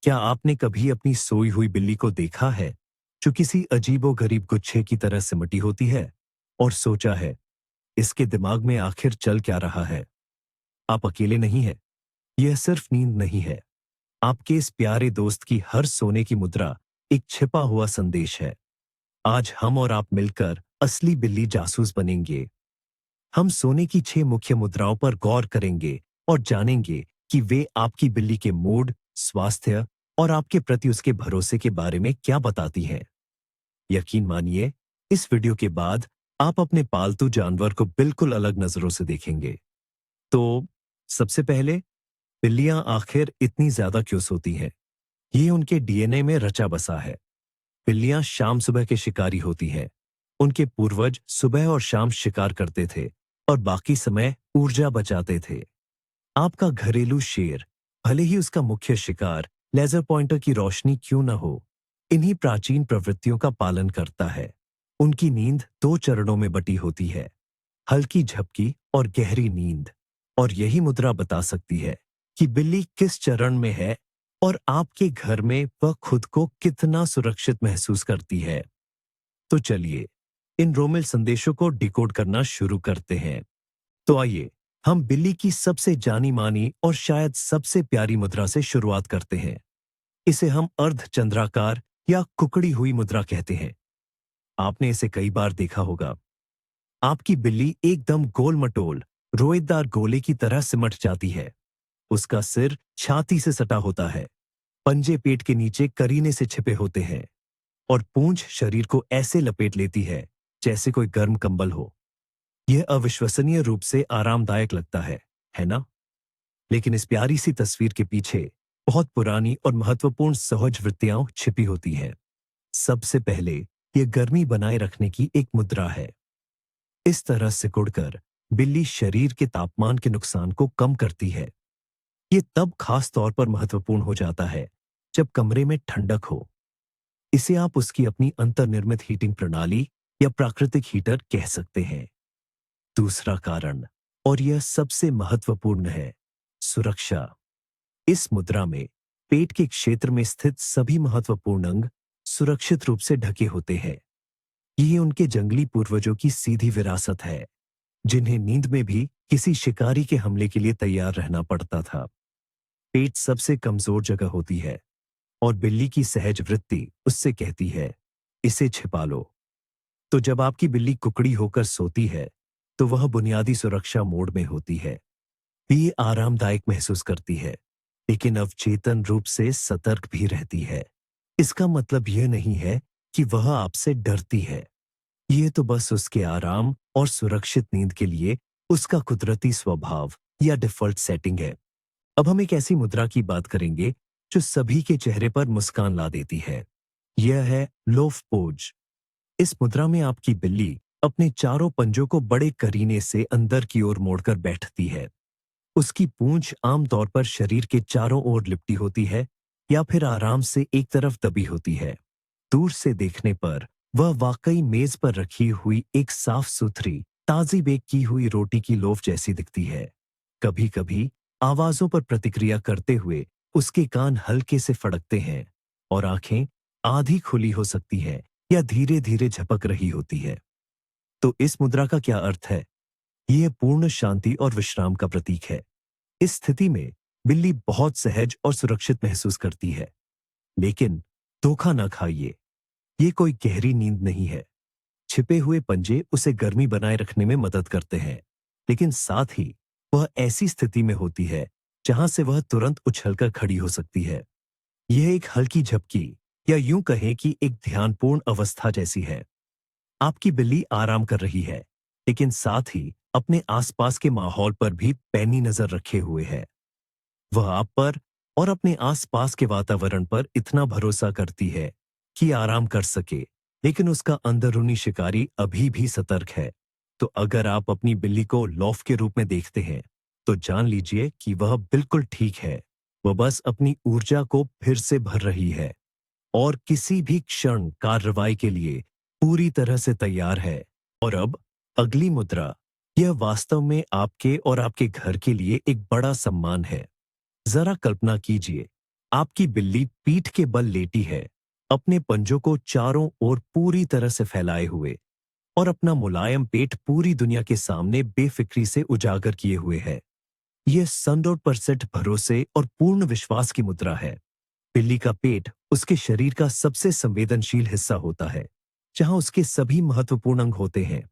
क्या आपने कभी अपनी सोई हुई बिल्ली को देखा है जो किसी अजीबोगरीब गुच्छे की तरह सिमटी होती है और सोचा है इसके दिमाग में आखिर चल क्या रहा है? आप अकेले नहीं हैं। यह सिर्फ नींद नहीं है। आपके इस प्यारे दोस्त की हर सोने की मुद्रा एक छिपा हुआ संदेश है। आज हम और आप मिलकर असली बिल्ली जासूस बनेंगे। हम सोने की 6 मुख्य मुद्राओं पर गौर करेंगे और जानेंगे कि वे आपकी बिल्ली के मूड, स्वास्थ्य और आपके प्रति उसके भरोसे के बारे में क्या बताती हैं। यकीन मानिए, इस वीडियो के बाद आप अपने पालतू जानवर को बिल्कुल अलग नजरों से देखेंगे। तो सबसे पहले, बिल्लियां आखिर इतनी ज्यादा क्यों सोती हैं? ये उनके डीएनए में रचा बसा है। बिल्लियां शाम सुबह के शिकारी होती हैं। उनके पूर्वज सुबह और शाम शिकार करते थे और बाकी समय ऊर्जा बचाते थे। आपका घरेलू शेर, भले ही उसका मुख्य शिकार लेजर पॉइंटर की रोशनी क्यों न हो, इन्हीं प्राचीन प्रवृत्तियों का पालन करता है। उनकी नींद 2 चरणों में बटी होती है, हल्की झपकी और गहरी नींद। और यही मुद्रा बता सकती है कि बिल्ली किस चरण में है और आपके घर में वह खुद को कितना सुरक्षित महसूस करती है। तो चलिए, इन रोमिल संदेशों को डिकोड करना शुरू करते हैं। तो आइए, हम बिल्ली की सबसे जानी मानी और शायद सबसे प्यारी मुद्रा से शुरुआत करते हैं। इसे हम अर्ध चंद्राकार या कुकड़ी हुई मुद्रा कहते हैं। आपने इसे कई बार देखा होगा। आपकी बिल्ली एकदम गोल मटोल, रोएदार गोले की तरह सिमट जाती है। उसका सिर छाती से सटा होता है, पंजे पेट के नीचे करीने से छिपे होते हैं और पूंछ शरीर को ऐसे लपेट लेती है जैसे कोई गर्म कंबल हो। यह अविश्वसनीय रूप से आरामदायक लगता है ना? लेकिन इस प्यारी सी तस्वीर के पीछे बहुत पुरानी और महत्वपूर्ण सहज वृत्तियां छिपी होती हैं। सबसे पहले, यह गर्मी बनाए रखने की एक मुद्रा है। इस तरह सिकुड़कर बिल्ली शरीर के तापमान के नुकसान को कम करती है। ये तब खास तौर पर महत्वपूर्ण हो जाता है जब कमरे में ठंडक हो। इसे आप उसकी अपनी अंतर्निर्मित हीटिंग प्रणाली या प्राकृतिक हीटर कह सकते हैं। दूसरा कारण, और यह सबसे महत्वपूर्ण है, सुरक्षा। इस मुद्रा में पेट के क्षेत्र में स्थित सभी महत्वपूर्ण अंग सुरक्षित रूप से ढके होते हैं। ये उनके जंगली पूर्वजों की सीधी विरासत है, जिन्हें नींद में भी किसी शिकारी के हमले के लिए तैयार रहना पड़ता था। पेट सबसे कमजोर जगह होती है और बिल्ली की सहज वृत्ति उससे कहती है, इसे छिपा लो। तो जब आपकी बिल्ली कुकड़ी होकर सोती है, तो वह बुनियादी सुरक्षा मोड में होती है। ये आरामदायक महसूस करती है, लेकिन अवचेतन रूप से सतर्क भी रहती है। इसका मतलब यह नहीं है कि वह आपसे डरती है। ये तो बस उसके आराम और सुरक्षित नींद के लिए उसका कुदरती स्वभाव या डिफॉल्ट सेटिंग है। अब हम एक ऐसी मुद्रा की बात करेंगे जो सभी के चेहरे पर मुस्कान ला देती है। यह है लोफ पोज। इस मुद्रा में आपकी बिल्ली अपने चारों पंजों को बड़े करीने से अंदर की ओर मोड़कर बैठती है। उसकी पूंछ आमतौर पर शरीर के चारों ओर लिपटी होती है या फिर आराम से एक तरफ दबी होती है। दूर से देखने पर वह वाकई मेज पर रखी हुई एक साफ सुथरी, ताजी बेक की हुई रोटी की लोफ जैसी दिखती है। कभी कभी आवाजों पर प्रतिक्रिया करते हुए उसके कान हल्के से फड़कते हैं और आंखें आधी खुली हो सकती हैं या धीरे धीरे झपक रही होती है। तो इस मुद्रा का क्या अर्थ है? यह पूर्ण शांति और विश्राम का प्रतीक है। इस स्थिति में बिल्ली बहुत सहज और सुरक्षित महसूस करती है। लेकिन धोखा न खाइए, ये कोई गहरी नींद नहीं है। छिपे हुए पंजे उसे गर्मी बनाए रखने में मदद करते हैं, लेकिन साथ ही वह ऐसी स्थिति में होती है जहां से वह तुरंत उछलकर खड़ी हो सकती है। यह एक हल्की झपकी या यूं कहें कि एक ध्यानपूर्ण अवस्था जैसी है। आपकी बिल्ली आराम कर रही है, लेकिन साथ ही अपने आसपास के माहौल पर भी पैनी नजर रखे हुए है। वह आप पर और अपने आसपास के वातावरण पर इतना भरोसा करती है कि आराम कर सके, लेकिन उसका अंदरूनी शिकारी अभी भी सतर्क है। तो अगर आप अपनी बिल्ली को लॉफ के रूप में देखते हैं, तो जान लीजिए कि वह बिल्कुल ठीक है। वह बस अपनी ऊर्जा को फिर से भर रही है और किसी भी क्षण कार्रवाई के लिए पूरी तरह से तैयार है। और अब अगली मुद्रा, यह वास्तव में आपके और आपके घर के लिए एक बड़ा सम्मान है। जरा कल्पना कीजिए आपकी बिल्ली पीठ के बल लेटी है, अपने पंजों को चारों ओर पूरी तरह से फैलाए हुए और अपना मुलायम पेट पूरी दुनिया के सामने बेफिक्री से उजागर किए हुए है। यह 100% भरोसे और पूर्ण विश्वास की मुद्रा है। बिल्ली का पेट उसके शरीर का सबसे संवेदनशील हिस्सा होता है, जहां उसके सभी महत्वपूर्ण अंग होते हैं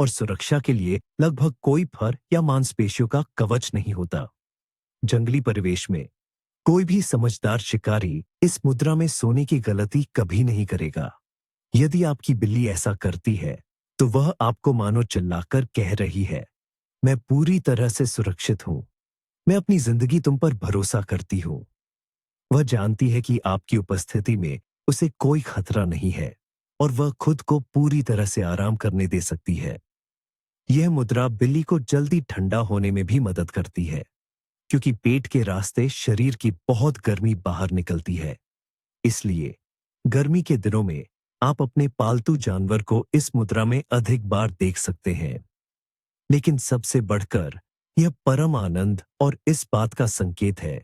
और सुरक्षा के लिए लगभग कोई फर या मांसपेशियों का कवच नहीं होता। जंगली परिवेश में कोई भी समझदार शिकारी इस मुद्रा में सोने की गलती कभी नहीं करेगा। यदि आपकी बिल्ली ऐसा करती है, तो वह आपको मानो चिल्लाकर कह रही है, मैं पूरी तरह से सुरक्षित हूं, मैं अपनी जिंदगी तुम पर भरोसा करती हूं। वह जानती है कि आपकी उपस्थिति में उसे कोई खतरा नहीं है और वह खुद को पूरी तरह से आराम करने दे सकती है। यह मुद्रा बिल्ली को जल्दी ठंडा होने में भी मदद करती है, क्योंकि पेट के रास्ते शरीर की बहुत गर्मी बाहर निकलती है। इसलिए गर्मी के दिनों में आप अपने पालतू जानवर को इस मुद्रा में अधिक बार देख सकते हैं। लेकिन सबसे बढ़कर यह परम आनंद और इस बात का संकेत है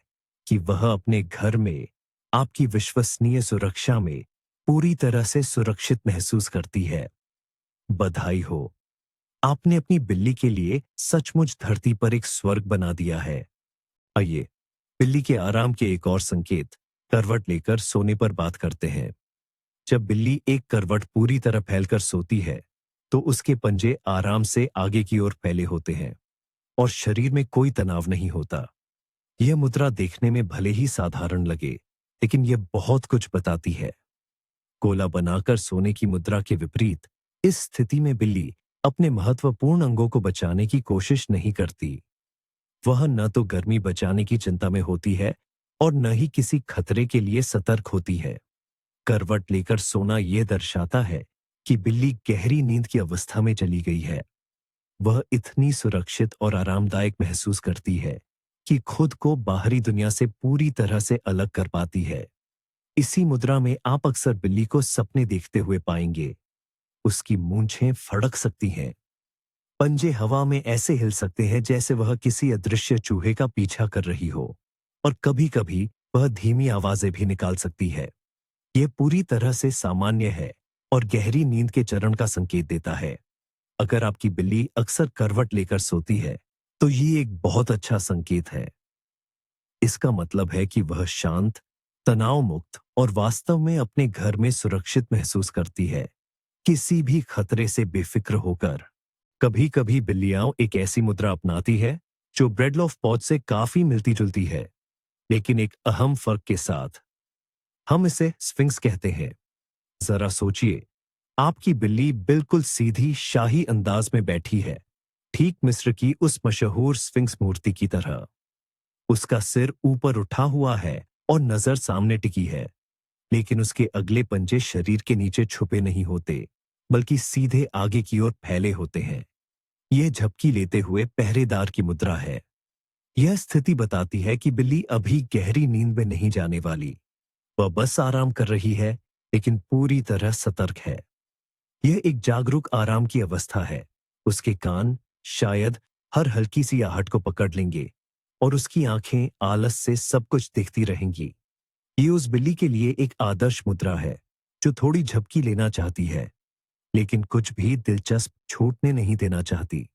कि वह अपने घर में आपकी विश्वसनीय सुरक्षा में पूरी तरह से सुरक्षित महसूस करती है। बधाई हो, आपने अपनी बिल्ली के लिए सचमुच धरती पर एक स्वर्ग बना दिया है। आइए, बिल्ली के आराम के एक और संकेत, करवट लेकर सोने पर बात करते हैं। जब बिल्ली एक करवट पूरी तरह फैलकर सोती है, तो उसके पंजे आराम से आगे की ओर फैले होते हैं और शरीर में कोई तनाव नहीं होता। यह मुद्रा देखने में भले ही साधारण लगे, लेकिन यह बहुत कुछ बताती है। गोला बनाकर सोने की मुद्रा के विपरीत, इस स्थिति में बिल्ली अपने महत्वपूर्ण अंगों को बचाने की कोशिश नहीं करती। वह न तो गर्मी बचाने की चिंता में होती है और न ही किसी खतरे के लिए सतर्क होती है। करवट लेकर सोना यह दर्शाता है कि बिल्ली गहरी नींद की अवस्था में चली गई है। वह इतनी सुरक्षित और आरामदायक महसूस करती है कि खुद को बाहरी दुनिया से पूरी तरह से अलग कर पाती है। इसी मुद्रा में आप अक्सर बिल्ली को सपने देखते हुए पाएंगे। उसकी मूंछें फड़क सकती हैं, पंजे हवा में ऐसे हिल सकते हैं जैसे वह किसी अदृश्य चूहे का पीछा कर रही हो, और कभी-कभी वह धीमी आवाजें भी निकाल सकती है। यह पूरी तरह से सामान्य है और गहरी नींद के चरण का संकेत देता है। अगर आपकी बिल्ली अक्सर करवट लेकर सोती है, तो ये एक बहुत अच्छा संकेत है। इसका मतलब है कि वह शांत, तनाव मुक्त और वास्तव में अपने घर में सुरक्षित महसूस करती है, किसी भी खतरे से बेफिक्र होकर। कभी कभी बिल्लियां एक ऐसी मुद्रा अपनाती है जो ब्रेडलोफ पॉज से काफी मिलती जुलती है, लेकिन एक अहम फर्क के साथ। हम इसे स्फिंक्स कहते हैं। जरा सोचिए, आपकी बिल्ली बिल्कुल सीधी शाही अंदाज में बैठी है, ठीक मिस्र की उस मशहूर स्फिंक्स मूर्ति की तरह। उसका सिर ऊपर उठा हुआ है और नजर सामने टिकी है, लेकिन उसके अगले पंजे शरीर के नीचे छुपे नहीं होते, बल्कि सीधे आगे की ओर फैले होते हैं। यह झपकी लेते हुए पहरेदार की मुद्रा है। यह स्थिति बताती है कि बिल्ली अभी गहरी नींद में नहीं जाने वाली। वह बस आराम कर रही है, लेकिन पूरी तरह सतर्क है। यह एक जागरूक आराम की अवस्था है। उसके कान शायद हर हल्की सी आहट को पकड़ लेंगे और उसकी आंखें आलस से सब कुछ देखती रहेंगी। ये उस बिल्ली के लिए एक आदर्श मुद्रा है, जो थोड़ी झपकी लेना चाहती है, लेकिन कुछ भी दिलचस्प छूटने नहीं देना चाहती।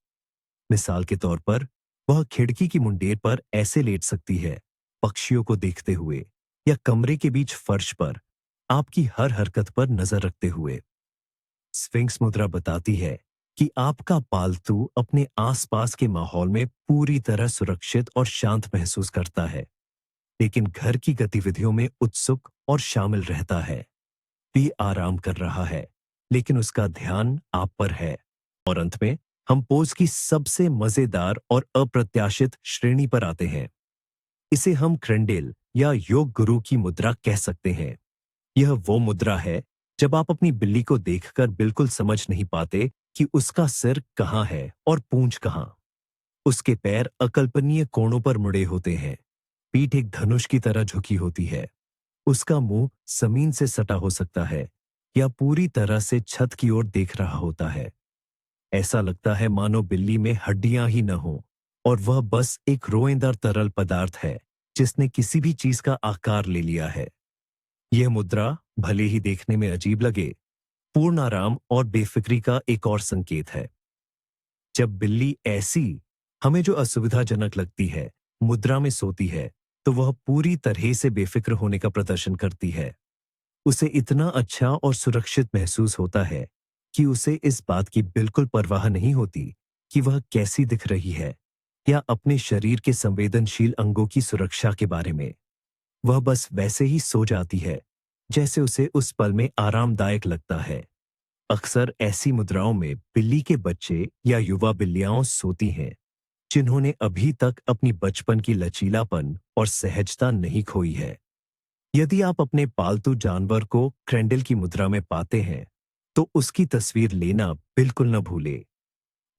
मिसाल के तौर पर, वह खिड़की की मुंडेर पर ऐसे लेट सकती है, पक्षियों को देखते हुए, या कमरे के बीच फर्श पर आपकी हर हरकत पर नजर रखते हुए। स्फिंक्स मुद्रा बताती है कि आपका पालतू अपने आसपास के माहौल में पूरी तरह सुरक्षित और शांत महसूस करता है, लेकिन घर की गतिविधियों में उत्सुक और शामिल रहता है। भी आराम कर रहा है, लेकिन उसका ध्यान आप पर है। और अंत में हम पोज की सबसे मजेदार और अप्रत्याशित श्रेणी पर आते हैं। इसे हम क्रेंडेल या योग गुरु की मुद्रा कह सकते हैं। यह वो मुद्रा है जब आप अपनी बिल्ली को देखकर बिल्कुल समझ नहीं पाते कि उसका सिर कहाँ है और पूंछ कहाँ। उसके पैर अकल्पनीय कोणों पर मुड़े होते हैं, पीठ एक धनुष की तरह झुकी होती है, उसका मुंह जमीन से सटा हो सकता है या पूरी तरह से छत की ओर देख रहा होता है। ऐसा लगता है मानो बिल्ली में हड्डियां ही न हो और वह बस एक रोएंदार तरल पदार्थ है जिसने किसी भी चीज का आकार ले लिया है। यह मुद्रा भले ही देखने में अजीब लगे, पूर्ण आराम और बेफिक्री का एक और संकेत है। जब बिल्ली ऐसी हमें जो असुविधाजनक लगती है मुद्रा में सोती है, तो वह पूरी तरह से बेफिक्र होने का प्रदर्शन करती है। उसे इतना अच्छा और सुरक्षित महसूस होता है कि उसे इस बात की बिल्कुल परवाह नहीं होती कि वह कैसी दिख रही है या अपने शरीर के संवेदनशील अंगों की सुरक्षा के बारे में। वह बस वैसे ही सो जाती है जैसे उसे उस पल में आरामदायक लगता है। अक्सर ऐसी मुद्राओं में बिल्ली के बच्चे या युवा बिल्लियां सोती हैं, जिन्होंने अभी तक अपनी बचपन की लचीलापन और सहजता नहीं खोई है। यदि आप अपने पालतू जानवर को क्रैंडल की मुद्रा में पाते हैं, तो उसकी तस्वीर लेना बिल्कुल न भूलें।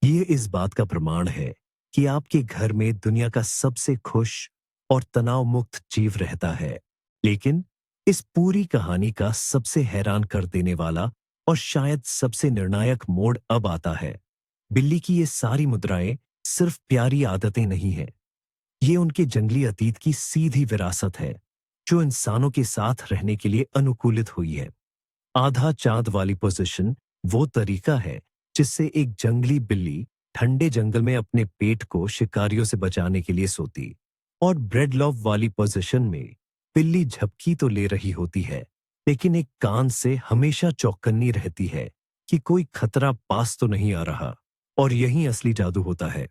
ये इस बात का प्रमाण है कि आपके घर में दुनिया का सबसे खुश और तनाव मुक्त जीव रहता है। लेकिन इस पूरी कहानी का सबसे हैरान कर देने वाला और शायद सबसे निर्णायक मोड़ अब आता है। बिल्ली की ये सारी मुद्राएं सिर्फ प्यारी आदतें नहीं हैं। ये उनके जंगली अतीत की सीधी विरासत है, जो इंसानों के साथ रहने के लिए अनुकूलित हुई है। आधा चांद वाली पोजीशन वो तरीका है जिससे एक जंगली बिल्ली ठंडे जंगल में अपने पेट को शिकारियों से बचाने के लिए सोती, और ब्रेड लॉफ वाली पोजीशन में बिल्ली झपकी तो ले रही होती है, लेकिन एक कान से हमेशा चौकन्नी रहती है कि कोई खतरा पास तो नहीं आ रहा। और यही असली जादू होता है।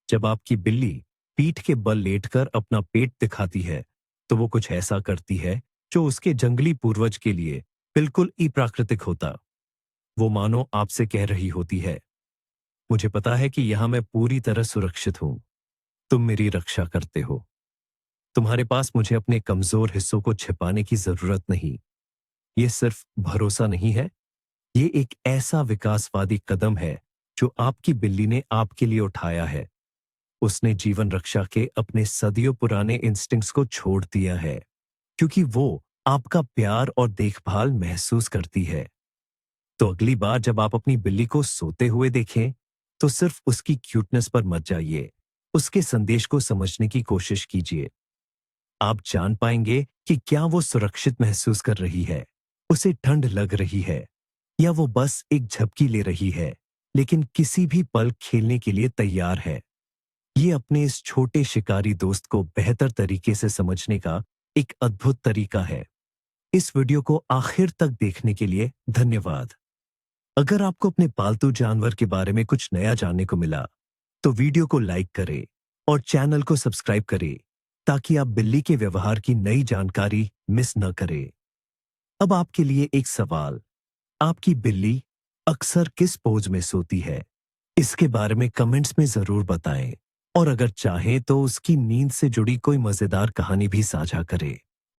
जब आपकी बिल्ली पीठ के बल लेटकर अपना पेट दिखाती है, तो वो कुछ ऐसा करती है जो उसके जंगली पूर्वज के लिए बिल्कुल अप्राकृतिक होता। वो मानो आपसे कह रही होती है, मुझे पता है कि यहां मैं पूरी तरह सुरक्षित हूं। तुम मेरी रक्षा करते हो। तुम्हारे पास मुझे अपने कमजोर हिस्सों को छिपाने की जरूरत नहीं। ये सिर्फ भरोसा नहीं है, ये एक ऐसा विकासवादी कदम है जो आपकी बिल्ली ने आपके लिए उठाया है। उसने जीवन रक्षा के अपने सदियों पुराने इंस्टिंक्ट्स को छोड़ दिया है, क्योंकि वो आपका प्यार और देखभाल महसूस करती है। तो अगली बार जब आप अपनी बिल्ली को सोते हुए देखें, तो सिर्फ उसकी क्यूटनेस पर मत जाइए, उसके संदेश को समझने की कोशिश कीजिए। आप जान पाएंगे कि क्या वो सुरक्षित महसूस कर रही है, उसे ठंड लग रही है, या वो बस एक झपकी ले रही है, लेकिन किसी भी पल खेलने के लिए तैयार है। ये अपने इस छोटे शिकारी दोस्त को बेहतर तरीके से समझने का एक अद्भुत तरीका है। इस वीडियो को आखिर तक देखने के लिए धन्यवाद। अगर आपको अपने पालतू जानवर के बारे में कुछ नया जानने को मिला, तो वीडियो को लाइक करें और चैनल को सब्सक्राइब करें, ताकि आप बिल्ली के व्यवहार की नई जानकारी मिस न करें। अब आपके लिए एक सवाल, आपकी बिल्ली अक्सर किस पोज में सोती है? इसके बारे में कमेंट्स में जरूर बताएं, और अगर चाहें तो उसकी नींद से जुड़ी कोई मजेदार कहानी भी साझा करें।